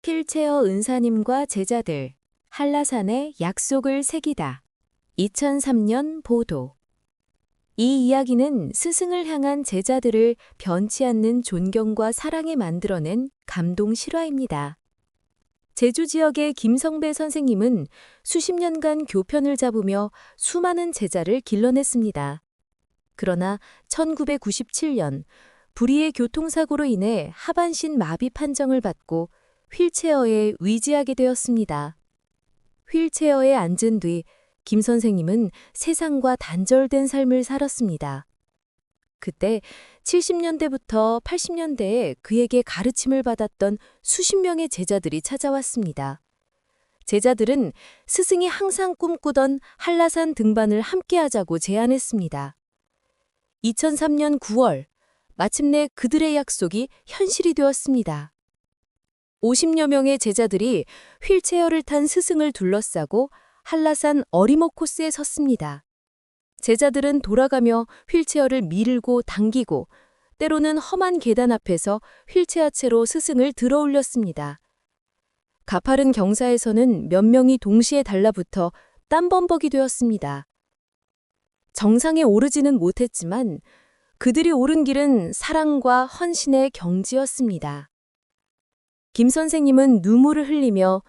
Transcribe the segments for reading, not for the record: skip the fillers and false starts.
필체어 은사님과 제자들, 한라산에 약속을 새기다. 2003년 보도. 이 이야기는 스승을 향한 제자들을 변치 않는 존경과 사랑에 만들어낸 감동 실화입니다. 제주 지역의 김성배 선생님은 수십 년간 교편을 잡으며 수많은 제자를 길러냈습니다. 그러나 1997년 불의의 교통사고로 인해 하반신 마비 판정을 받고 휠체어에 위지하게 되었습니다. 휠체어에 앉은 뒤 김 선생님은 세상과 단절된 삶을 살았습니다. 그때 70년대부터 80년대에 그에게 가르침을 받았던 수십 명의 제자들이 찾아왔습니다. 제자들은 스승이 항상 꿈꾸던 한라산 등반을 함께하자고 제안했습니다. 2003년 9월, 마침내 그들의 약속이 현실이 되었습니다. 50여 명의 제자들이 휠체어를 탄 스승을 둘러싸고 한라산 어리목 코스에 섰습니다. 제자들은 돌아가며 휠체어를 밀고 당기고 때로는 험한 계단 앞에서 휠체어채로 스승을 들어 올렸습니다. 가파른 경사에서는 몇 명이 동시에 달라붙어 땀범벅이 되었습니다. 정상에 오르지는 못했지만 그들이 오른 길은 사랑과 헌신의 경지였습니다. 김 선생님은 눈물을 흘리며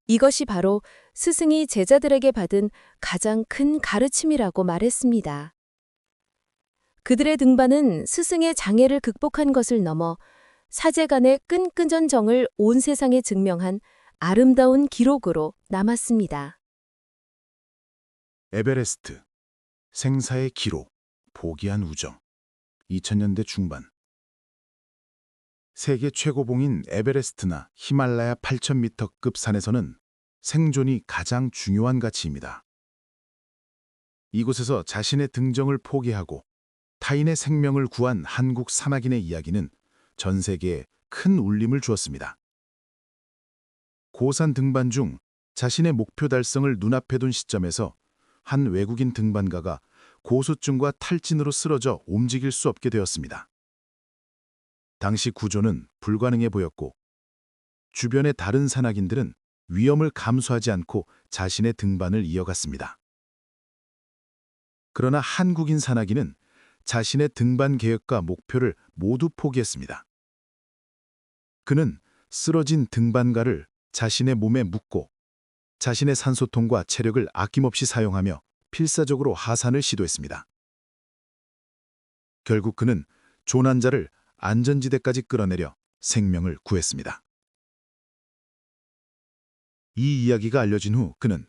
이것이 바로 스승이 제자들에게 받은 가장 큰 가르침이라고 말했습니다. 그들의 등반은 스승의 장애를 극복한 것을 넘어 사제간의 끈끈한 정을 온 세상에 증명한 아름다운 기록으로 남았습니다. 에베레스트, 생사의 기록, 포기한 우정. 2000년대 중반. 세계 최고봉인 에베레스트나 히말라야 8,000m급 산에서는 생존이 가장 중요한 가치입니다. 이곳에서 자신의 등정을 포기하고 타인의 생명을 구한 한국 산악인의 이야기는 전 세계에 큰 울림을 주었습니다. 고산 등반 중 자신의 목표 달성을 눈앞에 둔 시점에서 한 외국인 등반가가 고소증과 탈진으로 쓰러져 움직일 수 없게 되었습니다. 당시 구조는 불가능해 보였고 주변의 다른 산악인들은 위험을 감수하지 않고 자신의 등반을 이어갔습니다. 그러나 한국인 산악인은 자신의 등반 계획과 목표를 모두 포기했습니다. 그는 쓰러진 등반가를 자신의 몸에 묶고 자신의 산소통과 체력을 아낌없이 사용하며 필사적으로 하산을 시도했습니다. 결국 그는 조난자를 안전지대까지 끌어내려 생명을 구했습니다. 이 이야기가 알려진 후 그는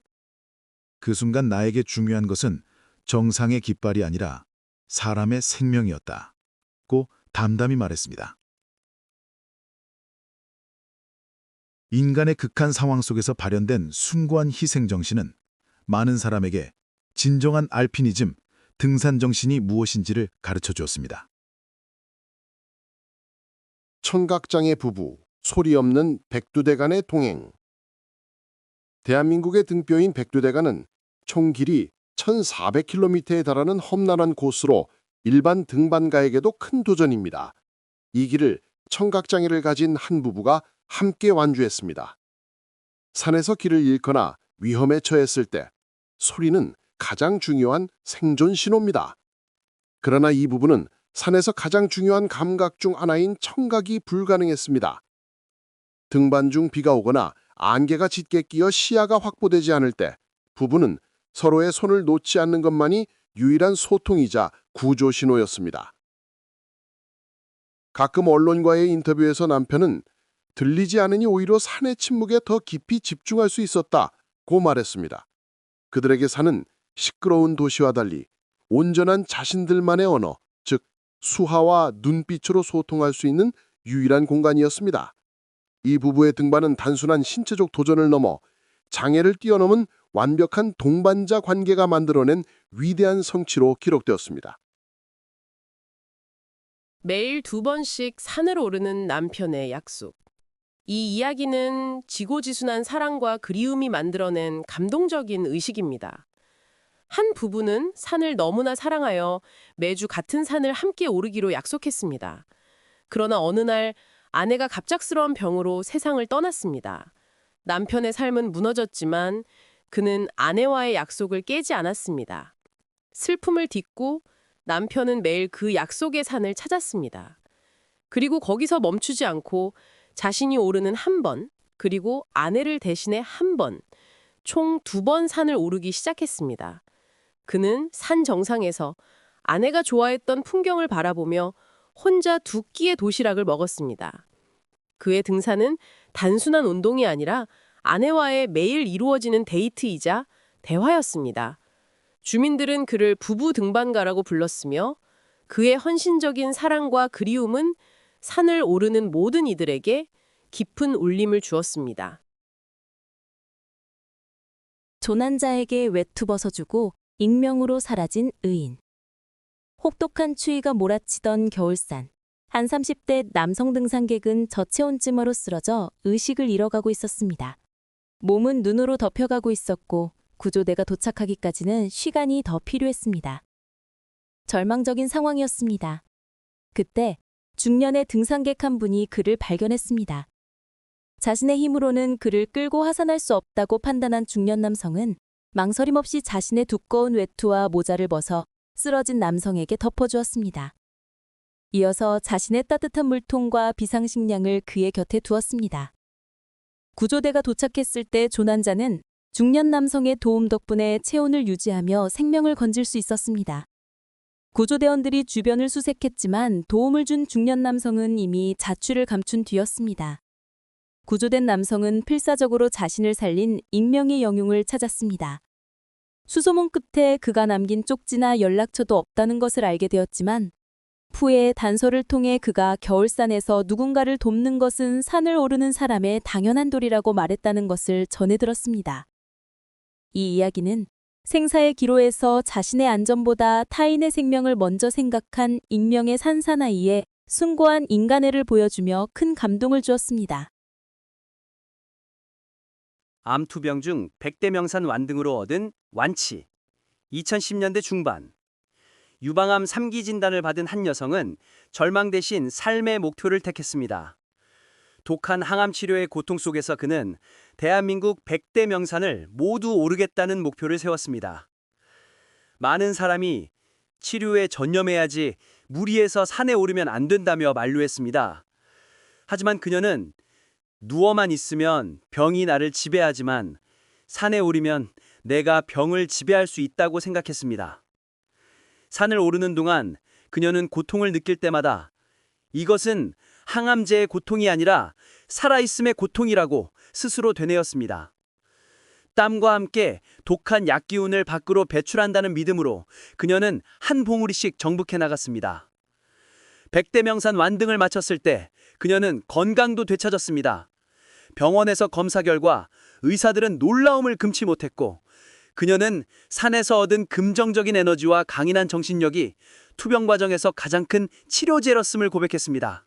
그 순간 나에게 중요한 것은 정상의 깃발이 아니라 사람의 생명이었다고 담담히 말했습니다. 인간의 극한 상황 속에서 발현된 숭고한 희생정신은 많은 사람에게 진정한 알피니즘, 등산정신이 무엇인지를 가르쳐 주었습니다. 청각장애 부부, 소리 없는 백두대간의 동행. 대한민국의 등뼈인 백두대간은 총 길이 1,400km에 달하는 험난한 코스로 일반 등반가에게도 큰 도전입니다. 이 길을 청각장애를 가진 한 부부가 함께 완주했습니다. 산에서 길을 잃거나 위험에 처했을 때 소리는 가장 중요한 생존 신호입니다. 그러나 이 부부는 산에서 가장 중요한 감각 중 하나인 청각이 불가능했습니다. 등반 중 비가 오거나 안개가 짙게 끼어 시야가 확보되지 않을 때 부부는 서로의 손을 놓지 않는 것만이 유일한 소통이자 구조 신호였습니다. 가끔 언론과의 인터뷰에서 남편은 들리지 않으니 오히려 산의 침묵에 더 깊이 집중할 수 있었다고 말했습니다. 그들에게 산은 시끄러운 도시와 달리 온전한 자신들만의 언어, 즉 수하와 눈빛으로 소통할 수 있는 유일한 공간이었습니다. 이 부부의 등반은 단순한 신체적 도전을 넘어 장애를 뛰어넘은 완벽한 동반자 관계가 만들어낸 위대한 성취로 기록되었습니다. 매일 2번씩 산을 오르는 남편의 약속. 이 이야기는 지고지순한 사랑과 그리움이 만들어낸 감동적인 의식입니다. 한 부부는 산을 너무나 사랑하여 매주 같은 산을 함께 오르기로 약속했습니다. 그러나 어느 날 아내가 갑작스러운 병으로 세상을 떠났습니다. 남편의 삶은 무너졌지만 그는 아내와의 약속을 깨지 않았습니다. 슬픔을 딛고 남편은 매일 그 약속의 산을 찾았습니다. 그리고 거기서 멈추지 않고 자신이 오르는 한 번, 그리고 아내를 대신해 한 번, 총 2번 산을 오르기 시작했습니다. 그는 산 정상에서 아내가 좋아했던 풍경을 바라보며 혼자 2끼의 도시락을 먹었습니다. 그의 등산은 단순한 운동이 아니라 아내와의 매일 이루어지는 데이트이자 대화였습니다. 주민들은 그를 부부 등반가라고 불렀으며 그의 헌신적인 사랑과 그리움은 산을 오르는 모든 이들에게 깊은 울림을 주었습니다. 조난자에게 외투 벗어주고 익명으로 사라진 의인. 혹독한 추위가 몰아치던 겨울산. 한 30대 남성 등산객은 저체온증으로 쓰러져 의식을 잃어가고 있었습니다. 몸은 눈으로 덮여가고 있었고 구조대가 도착하기까지는 시간이 더 필요했습니다. 절망적인 상황이었습니다. 그때 중년의 등산객 한 분이 그를 발견했습니다. 자신의 힘으로는 그를 끌고 하산할 수 없다고 판단한 중년 남성은 망설임 없이 자신의 두꺼운 외투와 모자를 벗어 쓰러진 남성에게 덮어주었습니다. 이어서 자신의 따뜻한 물통과 비상식량을 그의 곁에 두었습니다. 구조대가 도착했을 때 조난자는 중년 남성의 도움 덕분에 체온을 유지하며 생명을 건질 수 있었습니다. 구조대원들이 주변을 수색했지만 도움을 준 중년 남성은 이미 자취를 감춘 뒤였습니다. 구조된 남성은 필사적으로 자신을 살린 익명의 영웅을 찾았습니다. 수소문 끝에 그가 남긴 쪽지나 연락처도 없다는 것을 알게 되었지만 후에 단서를 통해 그가 겨울산에서 누군가를 돕는 것은 산을 오르는 사람의 당연한 도리라고 말했다는 것을 전해 들었습니다. 이 이야기는 생사의 기로에서 자신의 안전보다 타인의 생명을 먼저 생각한 익명의 산사나이의 숭고한 인간애를 보여주며 큰 감동을 주었습니다. 암투병 중 100대 명산 완등으로 얻은 완치. 2010년대 중반. 유방암 3기 진단을 받은 한 여성은 절망 대신 삶의 목표를 택했습니다. 독한 항암 치료의 고통 속에서 그는 대한민국 100대 명산을 모두 오르겠다는 목표를 세웠습니다. 많은 사람이 치료에 전념해야지 무리해서 산에 오르면 안 된다며 만류했습니다. 하지만 그녀는 누워만 있으면 병이 나를 지배하지만 산에 오르면 내가 병을 지배할 수 있다고 생각했습니다. 산을 오르는 동안 그녀는 고통을 느낄 때마다 이것은 항암제의 고통이 아니라 살아있음의 고통이라고 스스로 되뇌었습니다. 땀과 함께 독한 약기운을 밖으로 배출한다는 믿음으로 그녀는 한 봉우리씩 정복해 나갔습니다. 100대 명산 완등을 마쳤을 때 그녀는 건강도 되찾았습니다. 병원에서 검사 결과 의사들은 놀라움을 금치 못했고 그녀는 산에서 얻은 긍정적인 에너지와 강인한 정신력이 투병 과정에서 가장 큰 치료제였음을 고백했습니다.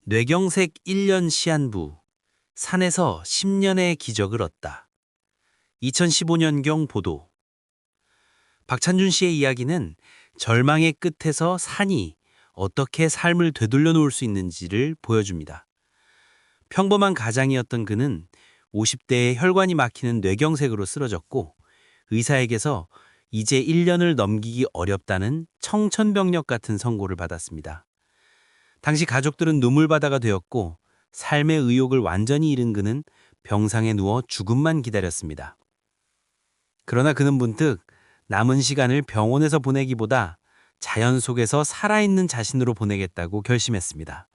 뇌경색 1년 시한부, 산에서 10년의 기적을 얻다. 2015년경 보도. 박찬준 씨의 이야기는 절망의 끝에서 산이 어떻게 삶을 되돌려 놓을 수 있는지를 보여줍니다. 평범한 가장이었던 그는 50대에 혈관이 막히는 뇌경색으로 쓰러졌고 의사에게서 이제 1년을 넘기기 어렵다는 청천벽력 같은 선고를 받았습니다. 당시 가족들은 눈물바다가 되었고 삶의 의욕을 완전히 잃은 그는 병상에 누워 죽음만 기다렸습니다. 그러나 그는 문득 남은 시간을 병원에서 보내기보다 자연 속에서 살아있는 자신으로 보내겠다고 결심했습니다.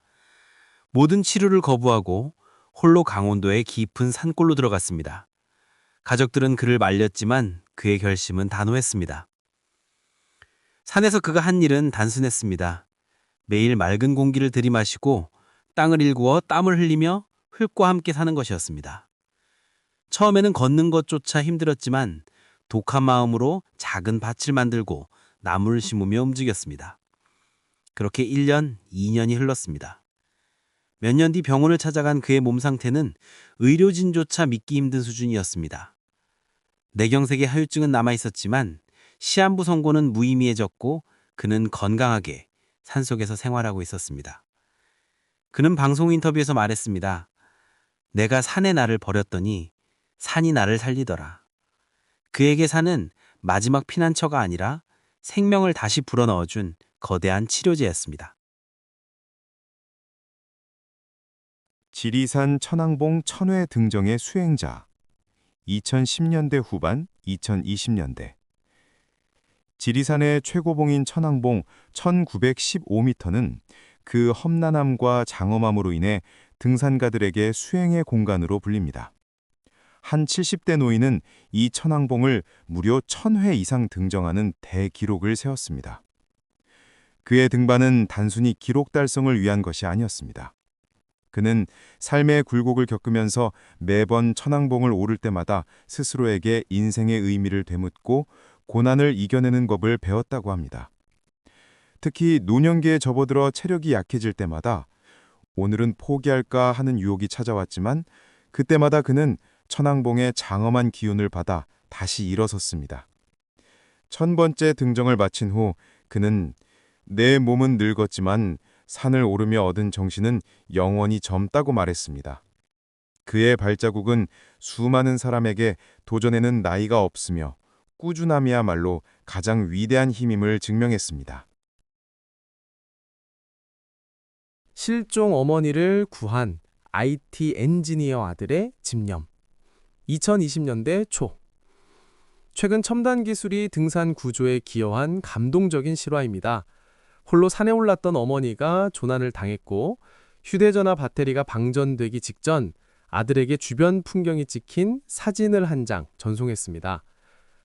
모든 치료를 거부하고 홀로 강원도의 깊은 산골로 들어갔습니다. 가족들은 그를 말렸지만 그의 결심은 단호했습니다. 산에서 그가 한 일은 단순했습니다. 매일 맑은 공기를 들이마시고 땅을 일구어 땀을 흘리며 흙과 함께 사는 것이었습니다. 처음에는 걷는 것조차 힘들었지만 독한 마음으로 작은 밭을 만들고 나무를 심으며 움직였습니다. 그렇게 1년, 2년이 흘렀습니다. 몇 년 뒤 병원을 찾아간 그의 몸 상태는 의료진조차 믿기 힘든 수준이었습니다. 뇌경색의 하유증은 남아있었지만 시한부 선고는 무의미해졌고 그는 건강하게 산속에서 생활하고 있었습니다. 그는 방송 인터뷰에서 말했습니다. 내가 산에 나를 버렸더니 산이 나를 살리더라. 그에게 산은 마지막 피난처가 아니라 생명을 다시 불어넣어준 거대한 치료제였습니다. 지리산 천왕봉 천회 등정의 수행자 2010년대 후반 2020년대 지리산의 최고봉인 천왕봉 1915m는 그 험난함과 장엄함으로 인해 등산가들에게 수행의 공간으로 불립니다. 한 70대 노인은 이 천왕봉을 무려 1000회 이상 등정하는 대기록을 세웠습니다. 그의 등반은 단순히 기록 달성을 위한 것이 아니었습니다. 그는 삶의 굴곡을 겪으면서 매번 천왕봉을 오를 때마다 스스로에게 인생의 의미를 되묻고 고난을 이겨내는 법을 배웠다고 합니다. 특히 노년기에 접어들어 체력이 약해질 때마다 오늘은 포기할까 하는 유혹이 찾아왔지만 그때마다 그는 천왕봉의 장엄한 기운을 받아 다시 일어섰습니다. 1000번째 등정을 마친 후 그는 내 몸은 늙었지만 산을 오르며 얻은 정신은 영원히 젊다고 말했습니다. 그의 발자국은 수많은 사람에게 도전에는 나이가 없으며 꾸준함이야말로 가장 위대한 힘임을 증명했습니다. 실종 어머니를 구한 IT 엔지니어 아들의 집념. 2020년대 초. 최근 첨단 기술이 등산 구조에 기여한 감동적인 실화입니다. 홀로 산에 올랐던 어머니가 조난을 당했고 휴대전화 배터리가 방전되기 직전 아들에게 주변 풍경이 찍힌 사진을 한 장 전송했습니다.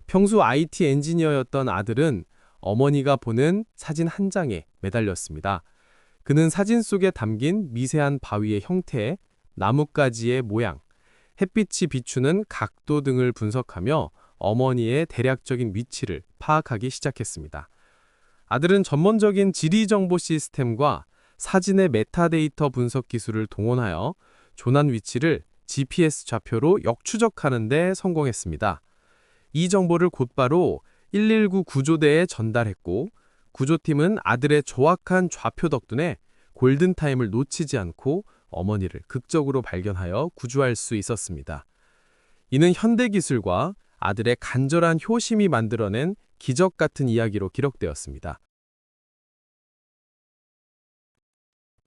평소 IT 엔지니어였던 아들은 어머니가 보는 사진 한 장에 매달렸습니다. 그는 사진 속에 담긴 미세한 바위의 형태, 나뭇가지의 모양, 햇빛이 비추는 각도 등을 분석하며 어머니의 대략적인 위치를 파악하기 시작했습니다. 아들은 전문적인 지리정보 시스템과 사진의 메타데이터 분석 기술을 동원하여 조난 위치를 GPS 좌표로 역추적하는 데 성공했습니다. 이 정보를 곧바로 119 구조대에 전달했고 구조팀은 아들의 정확한 좌표 덕분에 골든타임을 놓치지 않고 어머니를 극적으로 발견하여 구조할 수 있었습니다. 이는 현대기술과 아들의 간절한 효심이 만들어낸 기적 같은 이야기로 기록되었습니다.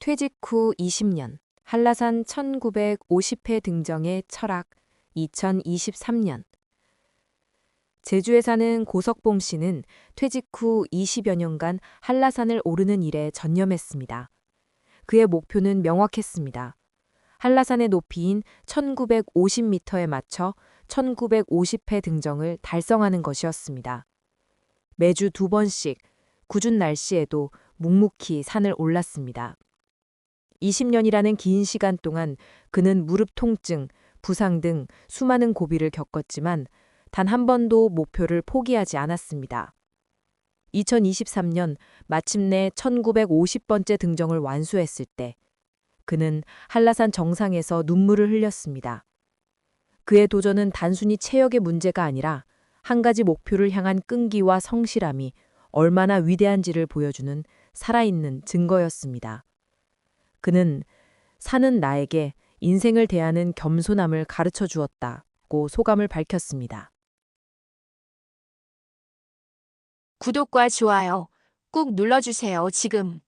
퇴직 후 20년, 한라산 1950회 등정의 철학 2023년. 제주에 사는 고석봉 씨는 퇴직 후 20여 년간 한라산을 오르는 일에 전념했습니다. 그의 목표는 명확했습니다. 한라산의 높이인 1950m에 맞춰 1950회 등정을 달성하는 것이었습니다. 매주 2번씩 궂은 날씨에도 묵묵히 산을 올랐습니다. 20년이라는 긴 시간 동안 그는 무릎 통증, 부상 등 수많은 고비를 겪었지만 단 한 번도 목표를 포기하지 않았습니다. 2023년 마침내 1950번째 등정을 완수했을 때 그는 한라산 정상에서 눈물을 흘렸습니다. 그의 도전은 단순히 체력의 문제가 아니라 한 가지 목표를 향한 끈기와 성실함이 얼마나 위대한지를 보여주는 살아있는 증거였습니다. 그는 산은 나에게 인생을 대하는 겸손함을 가르쳐 주었다고 소감을 밝혔습니다. 구독과 좋아요 꾹 눌러주세요. 지금.